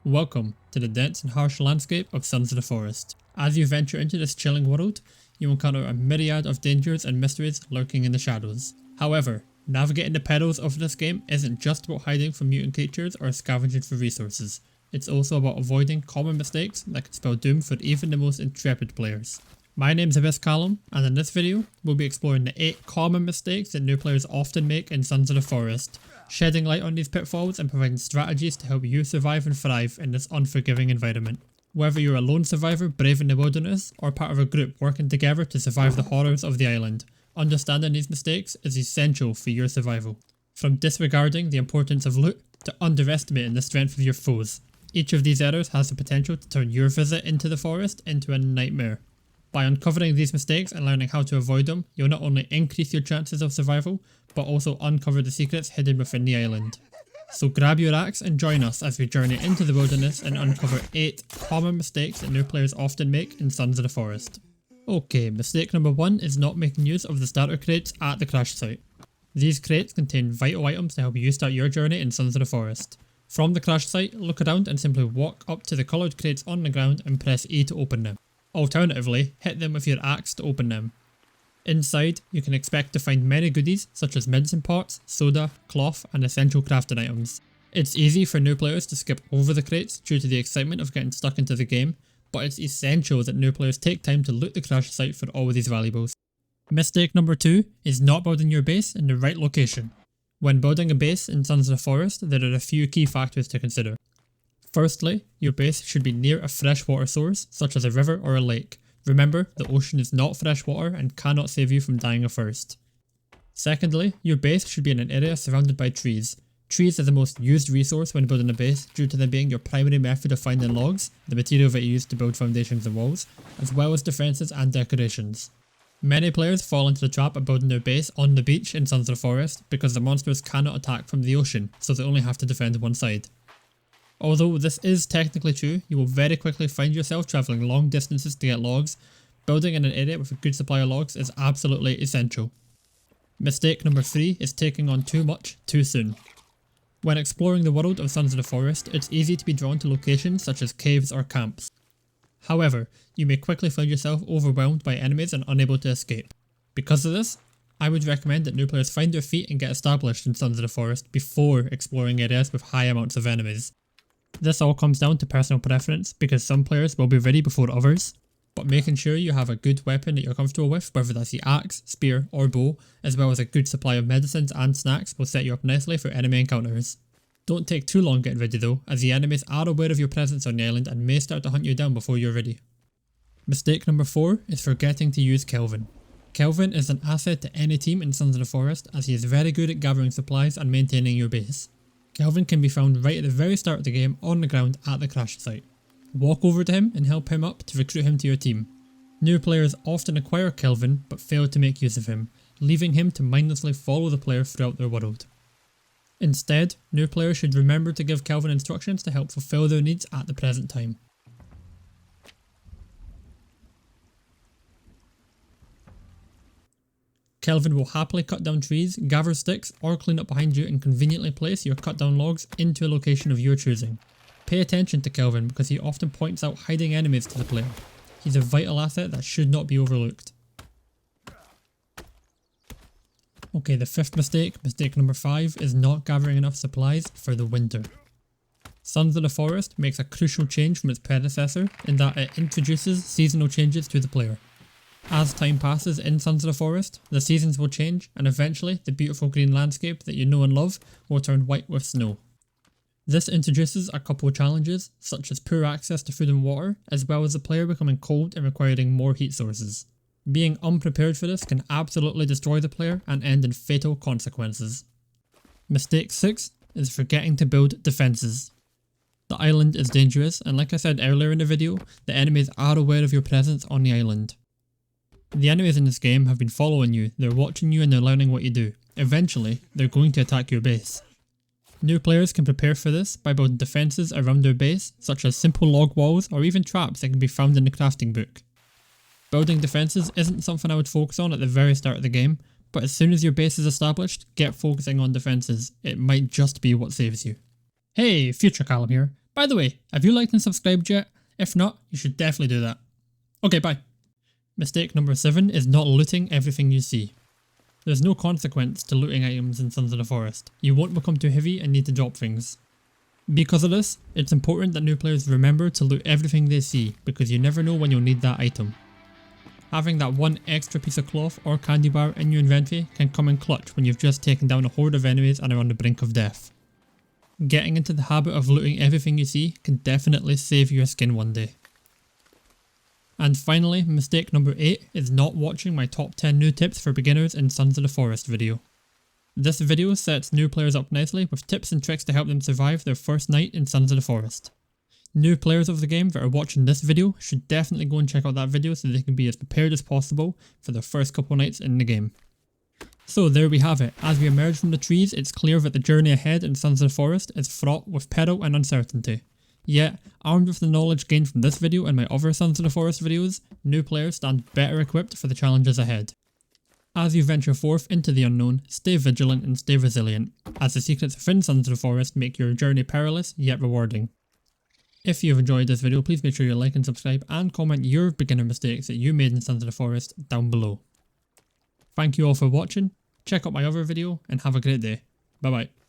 Welcome to the dense and harsh landscape of Sons of the Forest. As you venture into this chilling world, you encounter a myriad of dangers and mysteries lurking in the shadows. However, navigating the perils of this game isn't just about hiding from mutant creatures or scavenging for resources. It's also about avoiding common mistakes that can spell doom for even the most intrepid players. My name's Abyss Callum, and in this video, we'll be exploring the 8 common mistakes that new players often make in Sons of the Forest, shedding light on these pitfalls and providing strategies to help you survive and thrive in this unforgiving environment. Whether you're a lone survivor braving the wilderness or part of a group working together to survive the horrors of the island, understanding these mistakes is essential for your survival. From disregarding the importance of loot to underestimating the strength of your foes, each of these errors has the potential to turn your visit into the forest into a nightmare. By uncovering these mistakes and learning how to avoid them, you'll not only increase your chances of survival, but also uncover the secrets hidden within the island. So grab your axe and join us as we journey into the wilderness and uncover 8 common mistakes that new players often make in Sons of the Forest. Okay, mistake number 1 is not making use of the starter crates at the crash site. These crates contain vital items to help you start your journey in Sons of the Forest. From the crash site, look around and simply walk up to the coloured crates on the ground and press E to open them. Alternatively, hit them with your axe to open them. Inside, you can expect to find many goodies such as medicine pots, soda, cloth and essential crafting items. It's easy for new players to skip over the crates due to the excitement of getting stuck into the game, but it's essential that new players take time to loot the crash site for all of these valuables. Mistake number 2 is not building your base in the right location. When building a base in Sons of the Forest, there are a few key factors to consider. Firstly, your base should be near a freshwater source, such as a river or a lake. Remember, the ocean is not freshwater and cannot save you from dying of thirst. Secondly, your base should be in an area surrounded by trees. Trees are the most used resource when building a base due to them being your primary method of finding logs, the material that you use to build foundations and walls, as well as defences and decorations. Many players fall into the trap of building their base on the beach in Sons of the Forest because the monsters cannot attack from the ocean, so they only have to defend one side. Although this is technically true, you will very quickly find yourself travelling long distances to get logs. Building in an area with a good supply of logs is absolutely essential. Mistake number 3 is taking on too much too soon. When exploring the world of Sons of the Forest, it's easy to be drawn to locations such as caves or camps. However, you may quickly find yourself overwhelmed by enemies and unable to escape. Because of this, I would recommend that new players find their feet and get established in Sons of the Forest before exploring areas with high amounts of enemies. This all comes down to personal preference because some players will be ready before others, but making sure you have a good weapon that you're comfortable with, whether that's the axe, spear or bow, as well as a good supply of medicines and snacks will set you up nicely for enemy encounters. Don't take too long getting ready though, as the enemies are aware of your presence on the island and may start to hunt you down before you're ready. Mistake number 4 is forgetting to use Kelvin. Kelvin is an asset to any team in Sons of the Forest as he is very good at gathering supplies and maintaining your base. Kelvin can be found right at the very start of the game on the ground at the crash site. Walk over to him and help him up to recruit him to your team. New players often acquire Kelvin but fail to make use of him, leaving him to mindlessly follow the player throughout their world. Instead, new players should remember to give Kelvin instructions to help fulfill their needs at the present time. Kelvin will happily cut down trees, gather sticks, or clean up behind you and conveniently place your cut down logs into a location of your choosing. Pay attention to Kelvin because he often points out hiding enemies to the player. He's a vital asset that should not be overlooked. Okay, the 5th mistake, mistake number 5, is not gathering enough supplies for the winter. Sons of the Forest makes a crucial change from its predecessor in that it introduces seasonal changes to the player. As time passes in Sons of the Forest, the seasons will change and eventually the beautiful green landscape that you know and love will turn white with snow. This introduces a couple of challenges such as poor access to food and water, as well as the player becoming cold and requiring more heat sources. Being unprepared for this can absolutely destroy the player and end in fatal consequences. Mistake 6 is forgetting to build defences. The island is dangerous and like I said earlier in the video, the enemies are aware of your presence on the island. The enemies in this game have been following you, they're watching you and they're learning what you do. Eventually, they're going to attack your base. New players can prepare for this by building defences around their base, such as simple log walls or even traps that can be found in the crafting book. Building defences isn't something I would focus on at the very start of the game, but as soon as your base is established, get focusing on defences, it might just be what saves you. Hey, Future Callum here. By the way, have you liked and subscribed yet? If not, you should definitely do that. Okay, bye. Mistake number 7 is not looting everything you see. There's no consequence to looting items in Sons of the Forest. You won't become too heavy and need to drop things. Because of this, it's important that new players remember to loot everything they see, because you never know when you'll need that item. Having that one extra piece of cloth or candy bar in your inventory can come in clutch when you've just taken down a horde of enemies and are on the brink of death. Getting into the habit of looting everything you see can definitely save your skin one day. And finally, mistake number 8 is not watching my top 10 new tips for beginners in Sons of the Forest video. This video sets new players up nicely with tips and tricks to help them survive their first night in Sons of the Forest. New players of the game that are watching this video should definitely go and check out that video so they can be as prepared as possible for their first couple nights in the game. So there we have it. As we emerge from the trees, it's clear that the journey ahead in Sons of the Forest is fraught with peril and uncertainty. Yet, armed with the knowledge gained from this video and my other Sons of the Forest videos, new players stand better equipped for the challenges ahead. As you venture forth into the unknown, stay vigilant and stay resilient, as the secrets within Sons of the Forest make your journey perilous yet rewarding. If you've enjoyed this video, please make sure you like and subscribe and comment your beginner mistakes that you made in Sons of the Forest down below. Thank you all for watching, check out my other video and have a great day. Bye bye.